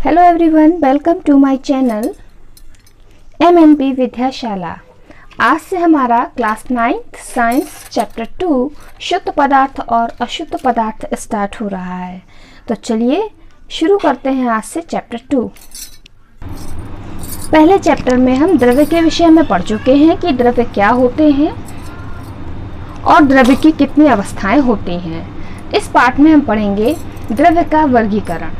Hello everyone, welcome to my channel MNP Vidyashala. आज से हमारा क्लास 9th साइंस चैप्टर 2 शुद्ध पदार्थ और अशुद्ध पदार्थ स्टार्ट हो रहा है। तो चलिए शुरू करते हैं आज से चैप्टर 2। पहले चैप्टर में हम द्रव्य के विषय में पढ़ चुके हैं कि द्रव्य क्या होते हैं और द्रव्य की कितनी अवस्थाएं होती हैं। इस पाठ में हम पढ़ेंगे द्रव्य का वर्गीकरण।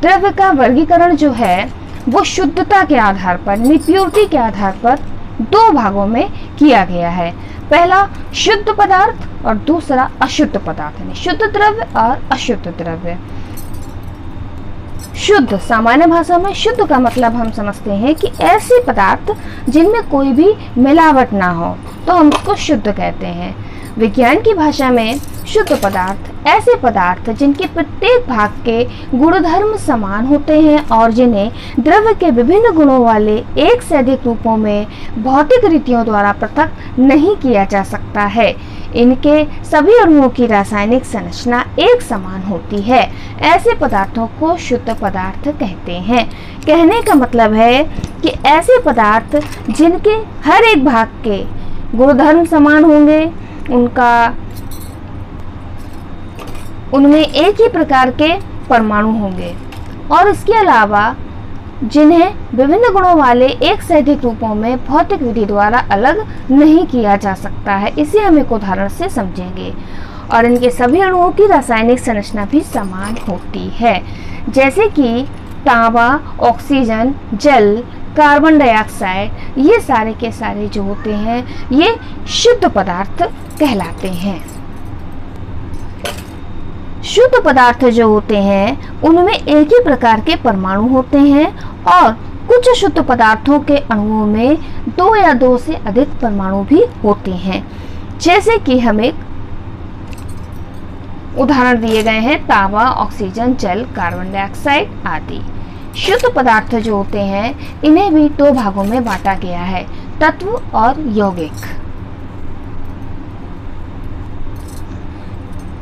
द्रव्य का वर्गीकरण जो है वो शुद्धता के आधार पर, प्योरिटी के आधार पर दो भागों में किया गया है। पहला शुद्ध पदार्थ और दूसरा अशुद्ध पदार्थ, यानी शुद्ध द्रव्य और अशुद्ध द्रव्य। शुद्ध, सामान्य भाषा में शुद्ध का मतलब हम समझते हैं कि ऐसे पदार्थ जिनमें कोई भी मिलावट ना हो, तो हम उसको शुद्ध कहते हैं। विज्ञान की भाषा में शुद्ध पदार्थ ऐसे पदार्थ जिनके प्रत्येक भाग के गुणधर्म समान होते हैं और जिन्हें द्रव्य के विभिन्न गुणों वाले एक से अधिक रूपों में भौतिक रीतियों द्वारा पृथक नहीं किया जा सकता है। इनके सभी अणुओं की रासायनिक संरचना एक समान होती है। ऐसे पदार्थों को शुद्ध पदार्थ कहते हैं। कहने का मतलब है कि ऐसे पदार्थ जिनके हर एक भाग के गुणधर्म समान होंगे, उनमें एक ही प्रकार के परमाणु होंगे और इसके अलावा जिन्हें विभिन्न गुणों वाले एक से अधिक रूपों में भौतिक विधि द्वारा अलग नहीं किया जा सकता है। इसे हम एक उदाहरण से समझेंगे। और इनके सभी अणुओं की रासायनिक संरचना भी समान होती है, जैसे कि तांबा, ऑक्सीजन, जल, कार्बन डाइऑक्साइड, ये सारे के सारे जो होते हैं ये शुद्ध पदार्थ कहलाते हैं। शुद्ध पदार्थ जो होते हैं उनमें एक ही प्रकार के परमाणु होते हैं और कुछ शुद्ध पदार्थों के अणुओं में दो या दो से अधिक परमाणु भी होते हैं, जैसे कि हमें उदाहरण दिए गए हैं तांबा, ऑक्सीजन, जल, कार्बन डाइऑक्साइड आदि। शुद्ध पदार्थ जो होते हैं इन्हें भी दो भागों में बांटा गया है, तत्व और यौगिक।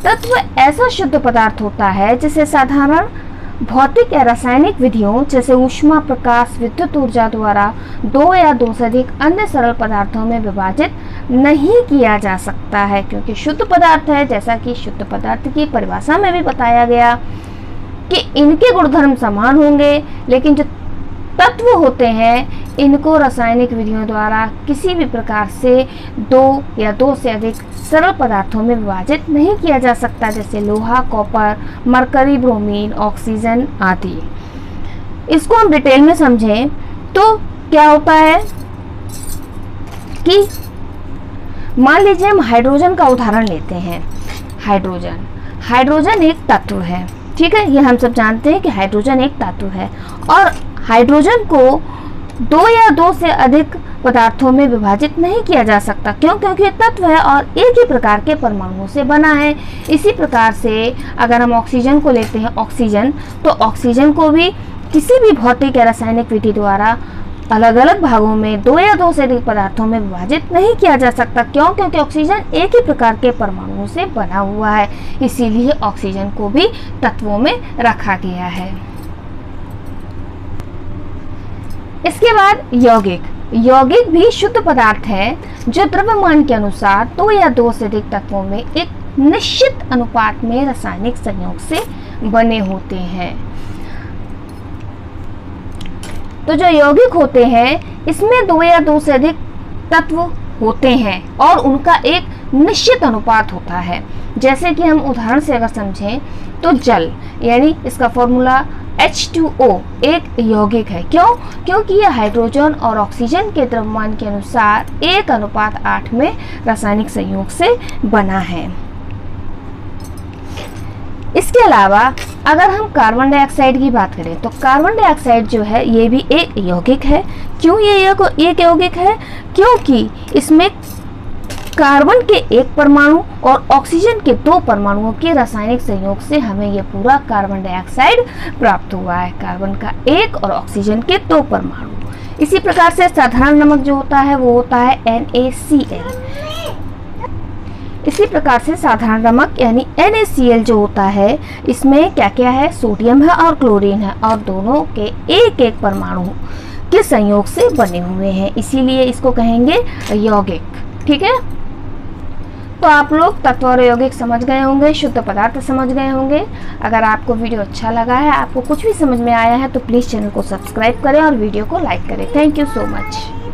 तत्व ऐसा शुद्ध पदार्थ होता है जिसे साधारण भौतिक या रासायनिक विधियों जैसे ऊष्मा, प्रकाश, विद्युत ऊर्जा द्वारा दो या दो से अधिक अन्य सरल पदार्थों में विभाजित नहीं किया जा सकता है, क्योंकि शुद्ध पदार्थ है। जैसा कि शुद्ध पदार्थ की परिभाषा में भी बताया गया कि इनके गुणधर्म समान होंगे, लेकिन जो तत्व होते हैं इनको रासायनिक विधियों द्वारा किसी भी प्रकार से दो या दो से अधिक सरल पदार्थों में विभाजित नहीं किया जा सकता, जैसे लोहा, कॉपर, मरकरी, ब्रोमीन, ऑक्सीजन आदि। इसको हम डिटेल में समझें तो क्या होता है कि मान लीजिए हम हाइड्रोजन का उदाहरण लेते हैं। हाइड्रोजन एक तत्व है, ठीक है। ये हम सब जानते हैं कि हाइड्रोजन एक तत्व है और हाइड्रोजन को दो या दो से अधिक पदार्थों में विभाजित नहीं किया जा सकता। क्यों? क्योंकि ये तत्व है और एक ही प्रकार के परमाणुओं से बना है। इसी प्रकार से अगर हम ऑक्सीजन को लेते हैं, तो ऑक्सीजन को भी किसी भी भौतिक या रासायनिक विधि द्वारा अलग अलग भागों में दो या दो से अधिक पदार्थों में विभाजित नहीं किया जा सकता। क्यों? क्योंकि ऑक्सीजन एक ही प्रकार के परमाणुओं से बना हुआ है, इसीलिए ऑक्सीजन को भी तत्वों में रखा गया है। इसके बाद यौगिक भी शुद्ध पदार्थ है जो द्रव्यमान के अनुसार दो या दो से अधिक तत्वों में एक निश्चित अनुपात में रासायनिक संयोग से बने होते हैं। तो जो यौगिक होते हैं इसमें दो या दो से अधिक तत्व होते हैं और उनका एक निश्चित अनुपात होता है। जैसे कि हम उदाहरण से अगर समझें तो जल, यानी इसका फॉर्मूला H2O एक यौगिक है। क्यों? क्योंकि यह हाइड्रोजन और ऑक्सीजन के द्रव्यमान के अनुसार 1:8 में रासायनिक संयोग से बना है। इसके अलावा अगर हम कार्बन डाइऑक्साइड की बात करें तो कार्बन डाइऑक्साइड जो है ये भी एक यौगिक है। क्यों ये एक यौगिक है? क्योंकि इसमें कार्बन के एक परमाणु और ऑक्सीजन के दो परमाणुओं के रासायनिक संयोग से हमें यह पूरा कार्बन डाइऑक्साइड प्राप्त हुआ है। कार्बन का एक और ऑक्सीजन के दो परमाणु। इसी प्रकार से साधारण नमक जो होता है वो होता है NaCl। इसी प्रकार से साधारण नमक यानी NaCl जो होता है, इसमें क्या क्या है, सोडियम है और क्लोरीन है, और दोनों के एक एक परमाणु के संयोग से बने हुए हैं, इसीलिए इसको कहेंगे यौगिक। ठीक है, तो आप लोग तत्व और यौगिक समझ गए होंगे, शुद्ध पदार्थ समझ गए होंगे। अगर आपको वीडियो अच्छा लगा है, आपको कुछ भी समझ में आया है, तो प्लीज़ चैनल को सब्सक्राइब करें और वीडियो को लाइक करें। Thank you so much.